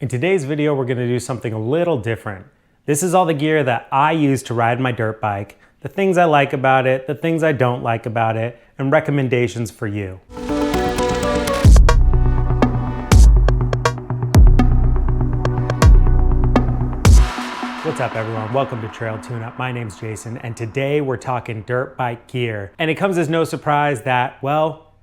In today's video, we're gonna do something a little different. This is all the gear that I use to ride my dirt bike, the things I like about it, the things I don't like about it, and recommendations for you. What's up everyone? Welcome to Trail Tune Up. My name's Jason, and today we're talking dirt bike gear. And it comes as no surprise that, well,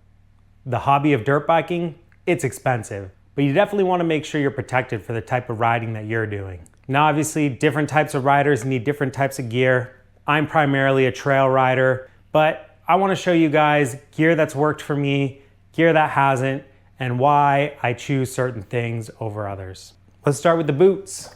the hobby of dirt biking, it's expensive. But you definitely want to make sure you're protected for the type of riding that you're doing. Now obviously different types of riders need different types of gear. I'm primarily a trail rider, but I want to show you guys gear that's worked for me, gear that hasn't, and why I choose certain things over others. Let's start with the boots.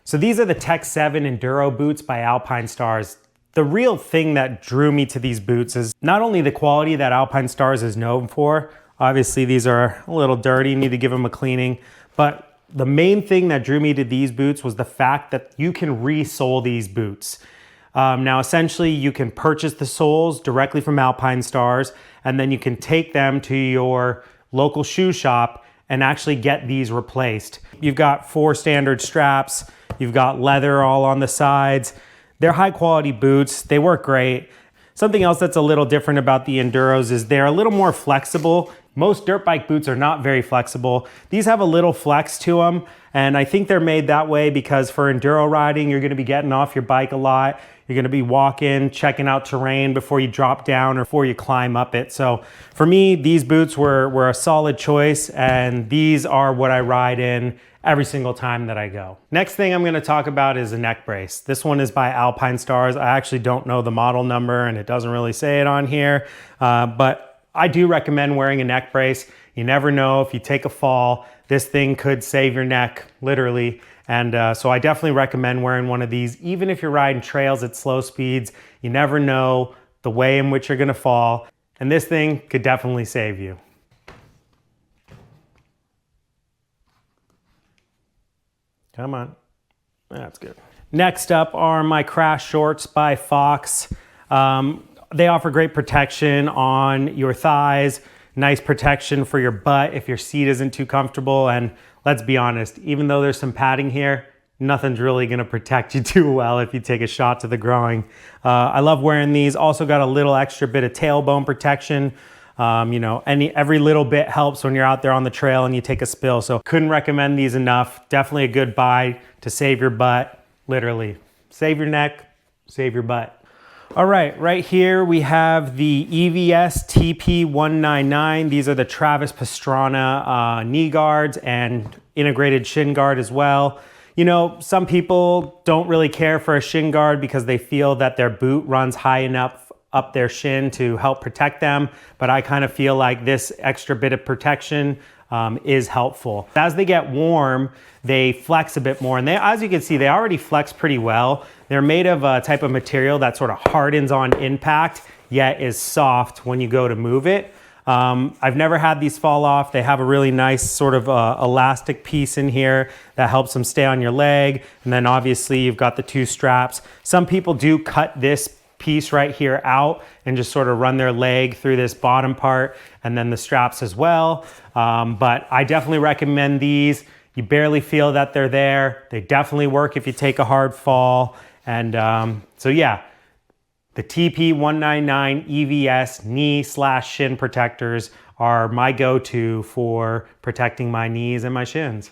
So these are the Tech 7 Enduro boots by Alpinestars. The real thing that drew me to these boots is not only the quality that Alpinestars is known for, obviously these are a little dirty, need to give them a cleaning, but the main thing that drew me to these boots was the fact that you can re-sole these boots. Now essentially you can purchase the soles directly from Alpinestars, and then you can take them to your local shoe shop and actually get these replaced. You've got 4 standard straps, you've got leather all on the sides. They're high quality boots, they work great. Something else that's a little different about the Enduros is they're a little more flexible. Most dirt bike boots are not very flexible. These have a little flex to them, and I think they're made that way because for Enduro riding, you're gonna be getting off your bike a lot. You're gonna be walking, checking out terrain before you drop down or before you climb up it. So for me, these boots were a solid choice, and these are what I ride in every single time that I go. Next thing I'm gonna talk about is a neck brace. This one is by Alpinestars. I actually don't know the model number and it doesn't really say it on here, but I do recommend wearing a neck brace. You never know, if you take a fall, this thing could save your neck, literally. And so I definitely recommend wearing one of these, even if you're riding trails at slow speeds. You never know the way in which you're gonna fall, and this thing could definitely save you. Come on, that's good. Next up are my Crash shorts by Fox. They offer great protection on your thighs, nice protection for your butt if your seat isn't too comfortable, and let's be honest, even though there's some padding here, nothing's really gonna protect you too well if you take a shot to the groin. I love wearing these. Also got a little extra bit of tailbone protection. You know, every little bit helps when you're out there on the trail and you take a spill. So couldn't recommend these enough. Definitely a good buy to save your butt, literally. Save your neck, save your butt. All right here we have the EVS TP199. These are the Travis Pastrana knee guards and integrated shin guard as well. You know, some people don't really care for a shin guard because they feel that their boot runs high enough up their shin to help protect them, but I kind of feel like this extra bit of protection is helpful. As they get warm, they flex a bit more, and as you can see, they already flex pretty well. They're made of a type of material that sort of hardens on impact, yet is soft when you go to move it. I've never had these fall off. They have a really nice sort of elastic piece in here that helps them stay on your leg, and then obviously you've got the 2 straps. Some people do cut this piece right here out and just sort of run their leg through this bottom part and then the straps as well. But I definitely recommend these. You barely feel that they're there. They definitely work if you take a hard fall. And so yeah, the TP199 EVS knee/shin protectors are my go-to for protecting my knees and my shins.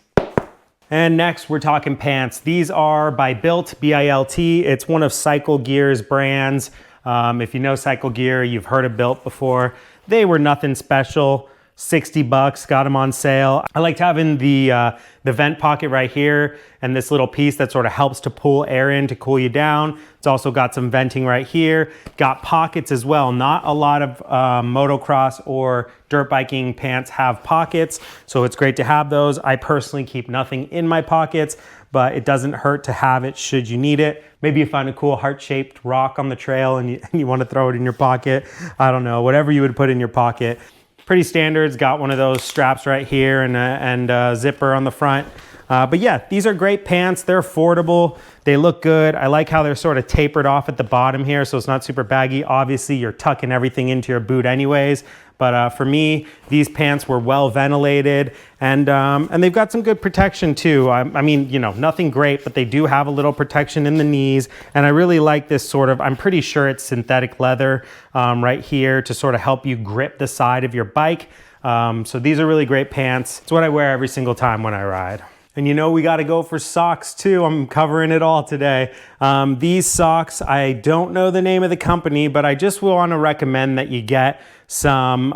And next we're talking pants. These are by Bilt, B-I-L-T. It's one of Cycle Gear's brands. If you know Cycle Gear, you've heard of Bilt before. They were nothing special. 60 bucks, got them on sale. I liked having the vent pocket right here and this little piece that sort of helps to pull air in to cool you down. It's also got some venting right here. Got pockets as well. Not a lot of motocross or dirt biking pants have pockets, so it's great to have those. I personally keep nothing in my pockets, but it doesn't hurt to have it should you need it. Maybe you find a cool heart-shaped rock on the trail and you want to throw it in your pocket. I don't know, whatever you would put in your pocket. Pretty standard. It's got one of those straps right here and a zipper on the front. But yeah, these are great pants. They're affordable. They look good. I like how they're sort of tapered off at the bottom here, so it's not super baggy. Obviously, you're tucking everything into your boot anyways, But for me, these pants were well ventilated, and they've got some good protection too. I mean, you know, nothing great, but they do have a little protection in the knees. And I really like this sort of, I'm pretty sure it's synthetic leather right here to sort of help you grip the side of your bike. So these are really great pants. It's what I wear every single time when I ride. And you know, we got to go for socks too. I'm covering it all today. These socks, I don't know the name of the company, but I just want to recommend that you get some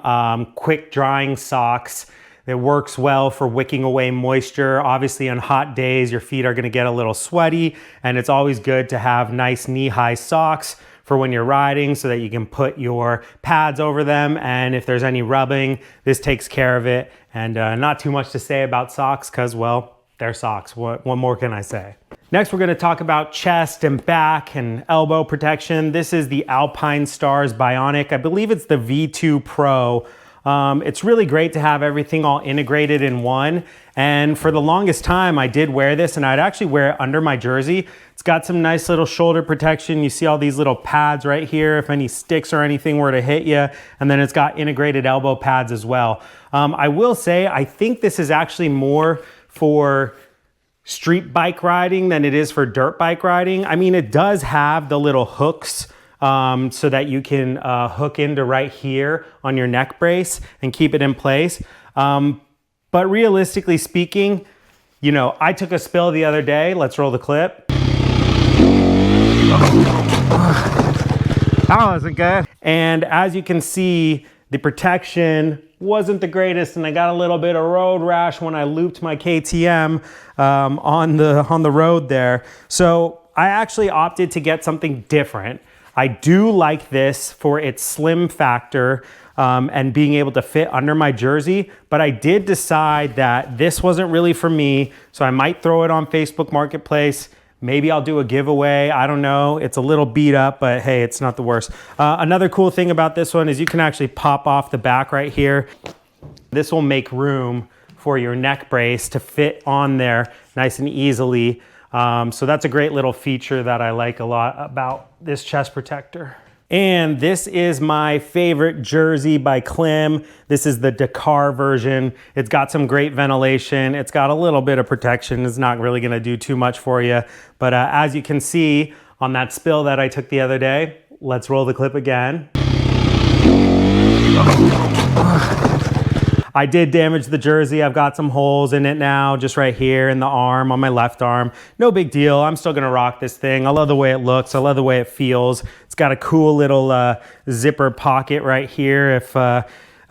quick drying socks. It works well for wicking away moisture. Obviously on hot days, your feet are going to get a little sweaty, and it's always good to have nice knee-high socks for when you're riding so that you can put your pads over them. And if there's any rubbing, this takes care of it. And not too much to say about socks because, well, they're socks. What more can I say? Next, we're going to talk about chest and back and elbow protection. This is the Alpinestars Bionic. I believe it's the V2 Pro. It's really great to have everything all integrated in one. And for the longest time, I did wear this, and I'd actually wear it under my jersey. It's got some nice little shoulder protection. You see all these little pads right here if any sticks or anything were to hit you. And then it's got integrated elbow pads as well. I will say, I think this is actually more for street bike riding than it is for dirt bike riding. I mean, it does have the little hooks so that you can hook into right here on your neck brace and keep it in place. But realistically speaking, you know, I took a spill the other day. Let's roll the clip. That wasn't good. And as you can see, the protection wasn't the greatest, and I got a little bit of road rash when I looped my KTM on the road there. So I actually opted to get something different. I do like this for its slim factor and being able to fit under my jersey, but I did decide that this wasn't really for me, so I might throw it on Facebook Marketplace. Maybe I'll do a giveaway. I don't know. It's a little beat up, but hey, it's not the worst. Another cool thing about this one is you can actually pop off the back right here. This will make room for your neck brace to fit on there nice and easily. So that's a great little feature that I like a lot about this chest protector. And this is my favorite jersey by Klim. This is the Dakar version. It's got some great ventilation. It's got a little bit of protection. It's not really gonna do too much for you. But as you can see on that spill that I took the other day, let's roll the clip again. I did damage the jersey. I've got some holes in it now, just right here in the arm, on my left arm. No big deal. I'm still gonna rock this thing. I love the way it looks. I love the way it feels. It's got a cool little zipper pocket right here if,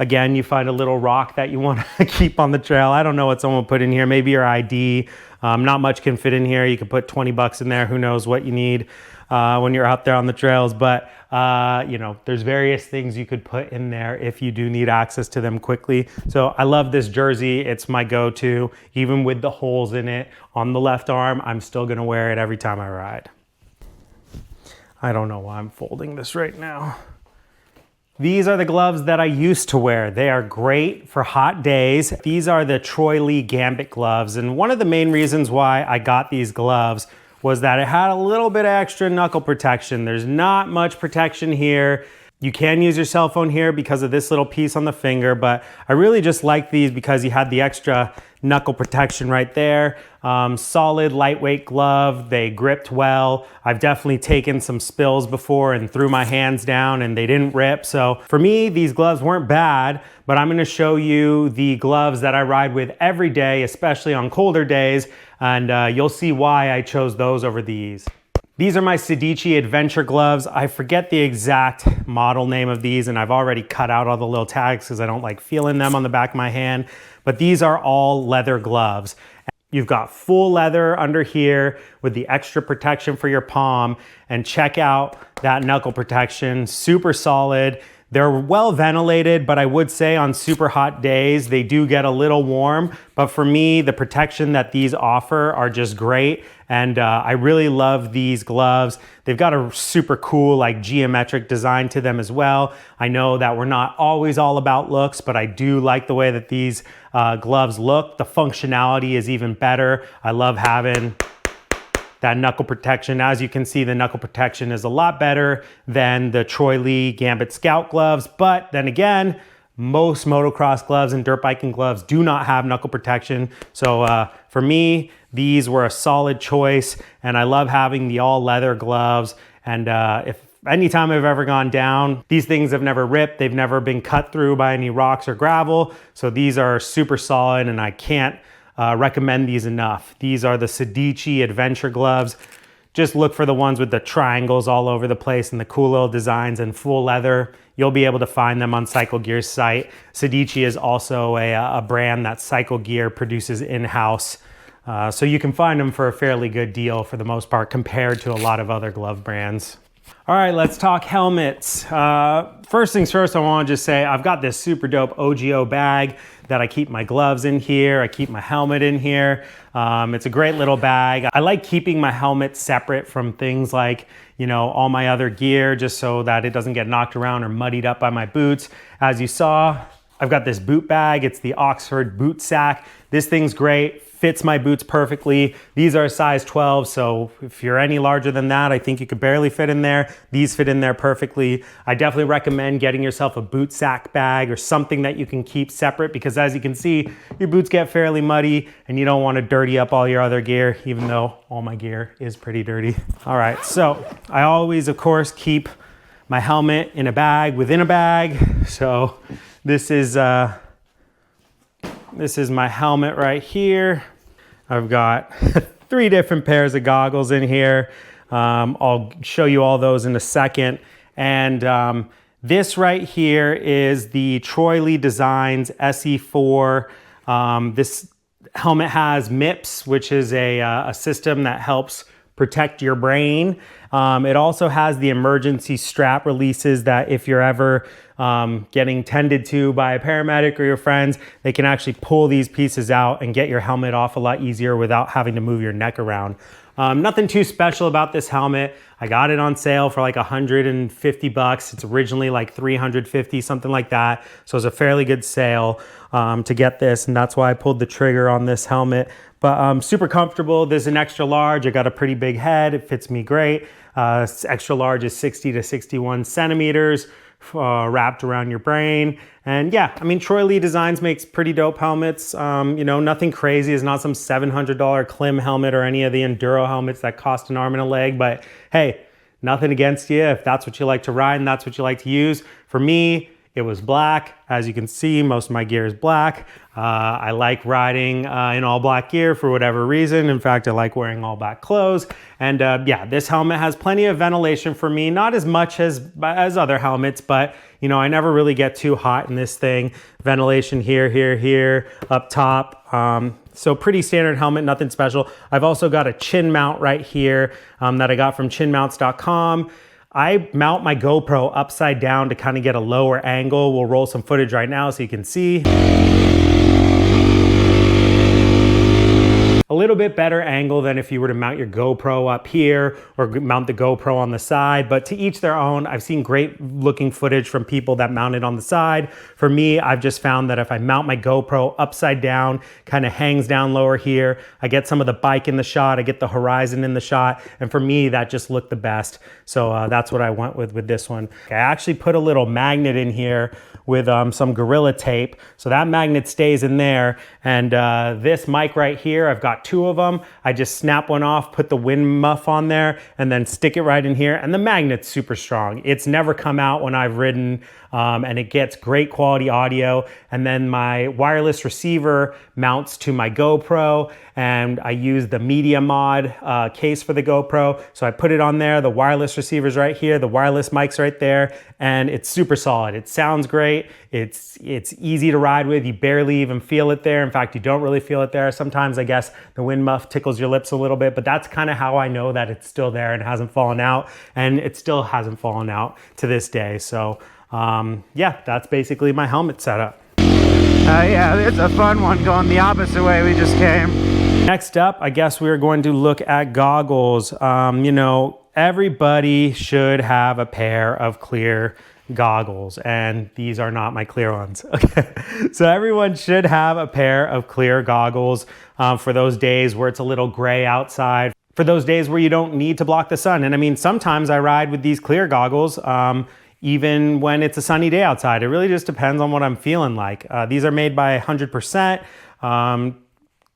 again, you find a little rock that you want to keep on the trail. I don't know what someone put in here. Maybe your ID. Not much can fit in here. You can put 20 bucks in there. Who knows what you need when you're out there on the trails. But, you know, there's various things you could put in there if you do need access to them quickly. So I love this jersey. It's my go-to. Even with the holes in it on the left arm, I'm still going to wear it every time I ride. I don't know why I'm folding this right now. These are the gloves that I used to wear. They are great for hot days. These are the Troy Lee Gambit gloves. And one of the main reasons why I got these gloves was that it had a little bit of extra knuckle protection. There's not much protection here. You can use your cell phone here because of this little piece on the finger, but I really just like these because you had the extra knuckle protection right there. Solid, lightweight glove. They gripped well. I've definitely taken some spills before and threw my hands down and they didn't rip. So for me, these gloves weren't bad, but I'm gonna show you the gloves that I ride with every day, especially on colder days, and you'll see why I chose those over these. These are my Sedici Adventure gloves. I forget the exact model name of these, and I've already cut out all the little tags because I don't like feeling them on the back of my hand, but these are all leather gloves. You've got full leather under here with the extra protection for your palm, and check out that knuckle protection, super solid. They're well ventilated, but I would say on super hot days, they do get a little warm. But for me, the protection that these offer are just great. And I really love these gloves. They've got a super cool like geometric design to them as well. I know that we're not always all about looks, but I do like the way that these gloves look. The functionality is even better. I love having that knuckle protection. As you can see, the knuckle protection is a lot better than the Troy Lee Gambit Scout gloves. But then again, Most motocross gloves and dirt biking gloves do not have knuckle protection. So for me, these were a solid choice, and I love having the all leather gloves. And if anytime I've ever gone down, these things have never ripped. They've never been cut through by any rocks or gravel. So these are super solid, and I can't recommend these enough. These are the Sedici Adventure gloves. Just look for the ones with the triangles all over the place and the cool little designs and full leather. You'll be able to find them on Cycle Gear's site. Sedici is also a brand that Cycle Gear produces in-house. So you can find them for a fairly good deal for the most part compared to a lot of other glove brands. All right, let's talk helmets. First things first, I want to just say I've got this super dope OGIO bag that I keep my gloves in here. I keep my helmet in here. It's a great little bag. I like keeping my helmet separate from things like, you know, all my other gear, just so that it doesn't get knocked around or muddied up by my boots. As you saw, I've got this boot bag. It's the Oxford Boot Sack. This thing's great, fits my boots perfectly. These are a size 12, so if you're any larger than that, I think you could barely fit in there. These fit in there perfectly. I definitely recommend getting yourself a boot sack bag or something that you can keep separate, because as you can see, your boots get fairly muddy and you don't want to dirty up all your other gear, even though all my gear is pretty dirty. All right, so I always, of course, keep my helmet in a bag within a bag. So this is my helmet right here. I've got 3 different pairs of goggles in here. I'll show you all those in a second. And this right here is the Troy Lee Designs SE4. This helmet has MIPS, which is a system that helps protect your brain. It also has the emergency strap releases that if you're ever getting tended to by a paramedic or your friends, they can actually pull these pieces out and get your helmet off a lot easier without having to move your neck around. Nothing too special about this helmet. I got it on sale for like 150 bucks. It's originally like 350, something like that. So it's a fairly good sale to get this, and that's why I pulled the trigger on this helmet. But super comfortable. There's an extra large. I got a pretty big head. It fits me great. Extra large is 60 to 61 centimeters wrapped around your brain. And yeah, I mean, Troy Lee Designs makes pretty dope helmets. You know, nothing crazy. It's not some $700 Klim helmet or any of the Enduro helmets that cost an arm and a leg. But hey, nothing against you if that's what you like to ride and that's what you like to use. For me, it was black. As you can see, most of my gear is black. I like riding in all black gear for whatever reason. In fact, I like wearing all black clothes. And yeah, this helmet has plenty of ventilation for me. Not as much as other helmets, but you know, I never really get too hot in this thing. Ventilation here, here, here, up top. So pretty standard helmet, nothing special. I've also got a chin mount right here that I got from chinmounts.com. I mount my GoPro upside down to kind of get a lower angle. We'll roll some footage right now so you can see. A little bit better angle than if you were to mount your GoPro up here or mount the GoPro on the side, but to each their own. I've seen great looking footage from people that mount it on the side. For me, I've just found that if I mount my GoPro upside down, kind of hangs down lower here, I get some of the bike in the shot, I get the horizon in the shot, and for me, that just looked the best. So that's what I went with this one. I actually put a little magnet in here with some Gorilla Tape, so that magnet stays in there. And this mic right here, I've got 2 of them. I just snap one off, put the wind muff on there, and then stick it right in here. And the magnet's super strong. It's never come out when I've ridden, and it gets great quality audio. And then my wireless receiver mounts to my GoPro, and I use the Media Mod case for the GoPro. So I put it on there, the wireless receiver's right here, the wireless mic's right there, and it's super solid. It sounds great. It's easy to ride with. You barely even feel it there. In fact, you don't really feel it there. Sometimes I guess the wind muff tickles your lips a little bit, but that's kind of how I know that it's still there and hasn't fallen out, and it still hasn't fallen out to this day. So yeah, that's basically my helmet setup. Yeah, it's a fun one going the opposite way we just came. Next up, I guess we're going to look at goggles. You know, everybody should have a pair of clear goggles, and these are not my clear ones. Okay, so everyone should have a pair of clear goggles for those days where it's a little gray outside, for those days where you don't need to block the sun. And I mean, sometimes I ride with these clear goggles even when it's a sunny day outside. It really just depends on what I'm feeling like. These are made by 100%.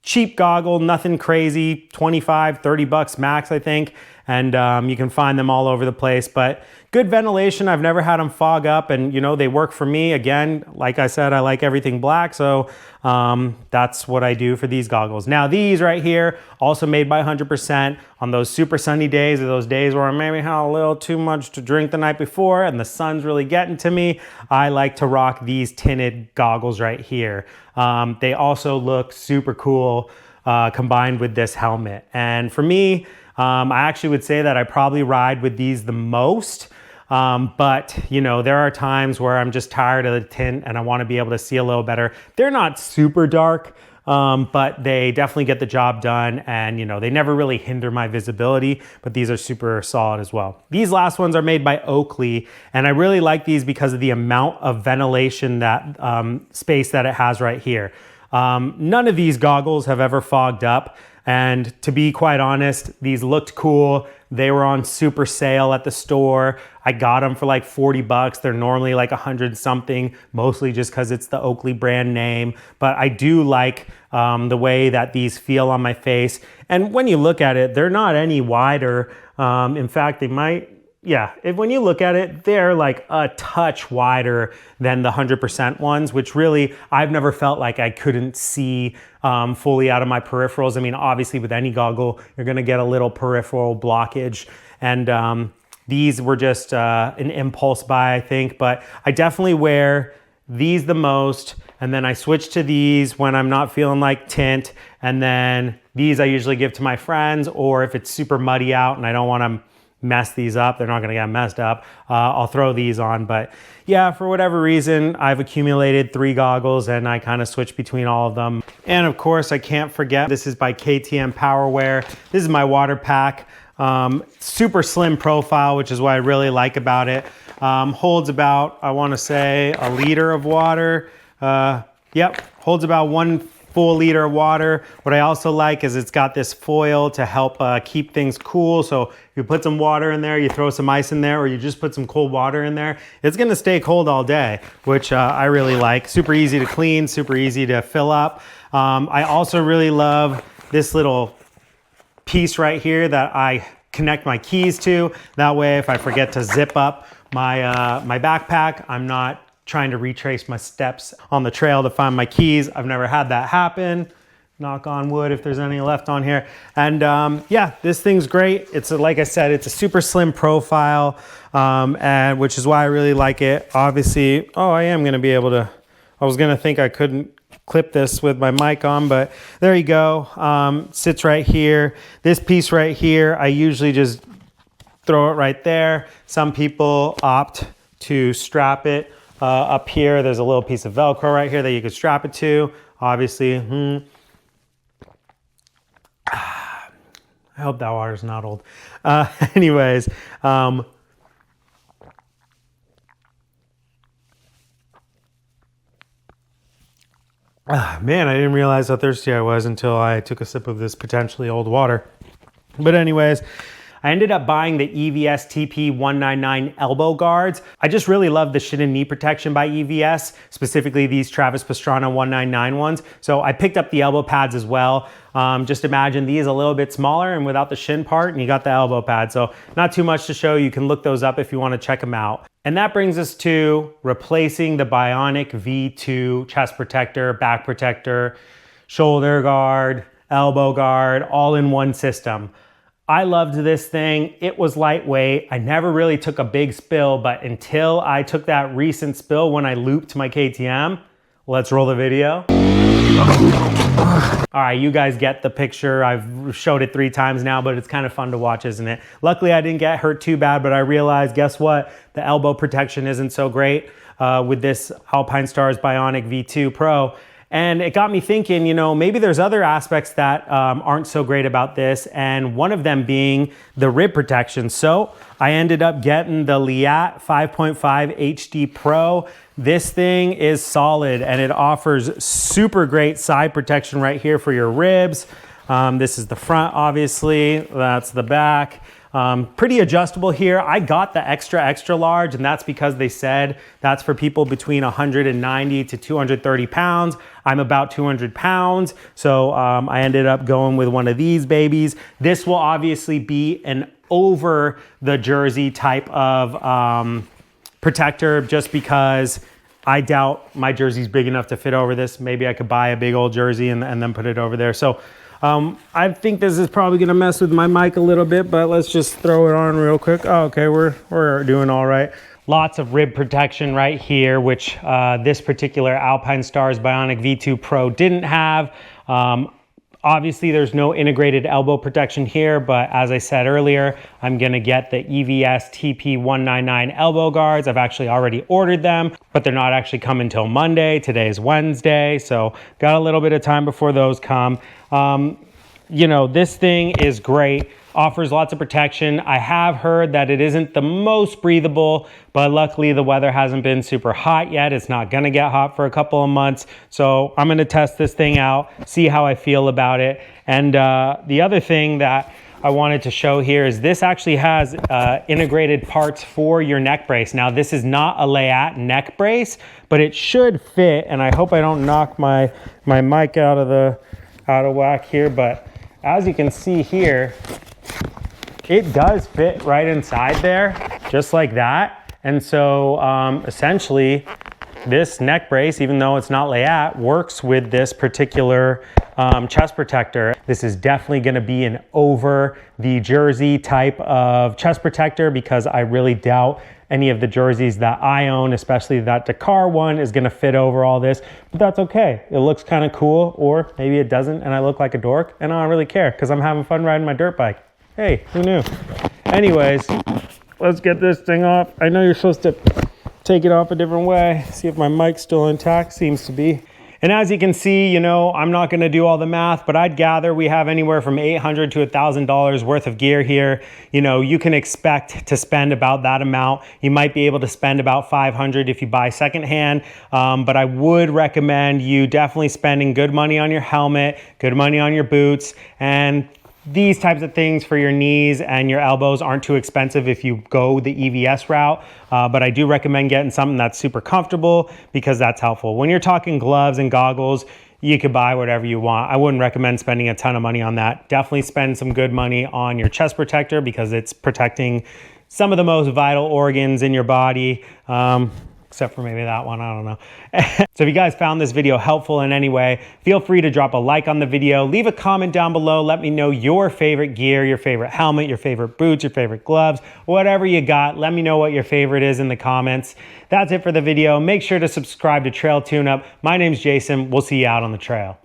Cheap goggle, nothing crazy, 25, 30 bucks max, I think. And you can find them all over the place, but good ventilation. I've never had them fog up, and you know, they work for me. Again, like I said, I like everything black, so that's what I do for these goggles. Now these right here, also made by 100%. On those super sunny days, or those days where I maybe had a little too much to drink the night before and the sun's really getting to me, I like to rock these tinted goggles right here. They also look super cool combined with this helmet. And for me, I actually would say that I probably ride with these the most. But you know, there are times where I'm just tired of the tint and I want to be able to see a little better. They're not super dark, but they definitely get the job done, and you know, they never really hinder my visibility, but these are super solid as well. These last ones are made by Oakley, and I really like these because of the amount of ventilation that space that it has right here. None of these goggles have ever fogged up. And to be quite honest, these looked cool. They were on super sale at the store. I got them for like 40 bucks. They're normally like 100 something, mostly just because it's the Oakley brand name. But I do like the way that these feel on my face. And when you look at it, they're not any wider. In fact, they might, yeah, when you look at it, they're like a touch wider than the 100% ones, which really, I've never felt like I couldn't see fully out of my peripherals. I mean, obviously with any goggle, you're gonna get a little peripheral blockage. And these were just an impulse buy, I think, but I definitely wear these the most. And then I switch to these when I'm not feeling like tint. And then these I usually give to my friends, or if it's super muddy out and I don't wanna mess these up, they're not gonna get messed up, I'll throw these on. But yeah, for whatever reason, I've accumulated 3 goggles and I kind of switch between all of them. And of course, I can't forget, this is by KTM Powerwear. This is my water pack. Super slim profile, which is what I really like about it. Holds about, I wanna say, a liter of water. Yep, holds about 1 full liter of water. What I also like is it's got this foil to help keep things cool. So if you put some water in there, you throw some ice in there, or you just put some cold water in there, it's gonna stay cold all day, which I really like. Super easy to clean, super easy to fill up. I also really love this little piece right here that I connect my keys to. That way, if I forget to zip up my, my backpack, I'm not trying to retrace my steps on the trail to find my keys. I've never had that happen. Knock on wood if there's any left on here. And yeah, this thing's great. It's like I said, it's a super slim profile, and which is why I really like it. Obviously, oh, I am gonna be able to, I was gonna think I couldn't clip this with my mic on, but there you go. Sits right here. This piece right here, I usually just throw it right there. Some people opt to strap it up here. There's a little piece of Velcro right here that you could strap it to. Obviously, I hope that water's not old. Anyways, man, I didn't realize how thirsty I was until I took a sip of this potentially old water. But anyways, I ended up buying the EVS TP199 elbow guards. I just really love the shin and knee protection by EVS, specifically these Travis Pastrana 199 ones. So I picked up the elbow pads as well. Just imagine these a little bit smaller and without the shin part, and you got the elbow pad. So not too much to show. You can look those up if you want to check them out. And that brings us to replacing the Bionic V2 chest protector, back protector, shoulder guard, elbow guard, all in one system. I loved this thing. It was lightweight. I never really took a big spill, but until I took that recent spill when I looped my KTM, let's roll the video. All right, you guys get the picture. I've showed it 3 times now, but it's kind of fun to watch, isn't it? Luckily, I didn't get hurt too bad, but I realized, guess what? The elbow protection isn't so great with this Alpinestars Bionic V2 Pro. And it got me thinking, you know, maybe there's other aspects that aren't so great about this, and one of them being the rib protection. So I ended up getting the Leatt 5.5 HD Pro. This thing is solid, and it offers super great side protection right here for your ribs. This is the front, obviously. That's the back. Pretty adjustable here. I got the extra large, and that's because they said that's for people between 190 to 230 pounds. I'm about 200 pounds, so I ended up going with one of these babies. This will obviously be an over the jersey type of protector, just because I doubt my jersey's big enough to fit over this. Maybe I could buy a big old jersey and then put it over there. So I think this is probably gonna mess with my mic a little bit, but let's just throw it on real quick. Oh, okay, we're doing all right. Lots of rib protection right here, which this particular Alpinestars Bionic V2 Pro didn't have. Obviously, there's no integrated elbow protection here, but as I said earlier, I'm gonna get the EVS TP199 elbow guards. I've actually already ordered them, but they're not actually coming until Monday. Today is Wednesday, so got a little bit of time before those come. You know, this thing is great. Offers lots of protection. I have heard that it isn't the most breathable, but luckily the weather hasn't been super hot yet. It's not gonna get hot for a couple of months. So I'm gonna test this thing out, see how I feel about it. And the other thing that I wanted to show here is this actually has integrated parts for your neck brace. Now this is not a Layat neck brace, but it should fit. And I hope I don't knock my mic out of whack here, but as you can see here, it does fit right inside there, just like that. And so essentially this neck brace, even though it's not Layat, works with this particular chest protector. This is definitely gonna be an over the jersey type of chest protector, because I really doubt any of the jerseys that I own, especially that Dakar one, is gonna fit over all this, but that's okay. It looks kind of cool, or maybe it doesn't and I look like a dork, and I don't really care because I'm having fun riding my dirt bike. Hey, who knew? Anyways, let's get this thing off. I know you're supposed to take it off a different way. See if my mic's still intact, seems to be. And as you can see, you know, I'm not gonna do all the math, but I'd gather we have anywhere from $800 to $1,000 worth of gear here. You know, you can expect to spend about that amount. You might be able to spend about $500 if you buy secondhand, but I would recommend you definitely spending good money on your helmet, good money on your boots, and these types of things for your knees and your elbows aren't too expensive if you go the EVS route, but I do recommend getting something that's super comfortable, because that's helpful. When you're talking gloves and goggles, you could buy whatever you want. I wouldn't recommend spending a ton of money on that. Definitely spend some good money on your chest protector, because it's protecting some of the most vital organs in your body. Except for maybe that one, I don't know. So if you guys found this video helpful in any way, feel free to drop a like on the video, leave a comment down below, let me know your favorite gear, your favorite helmet, your favorite boots, your favorite gloves, whatever you got. Let me know what your favorite is in the comments. That's it for the video. Make sure to subscribe to Trail Tune Up. My name's Jason. We'll see you out on the trail.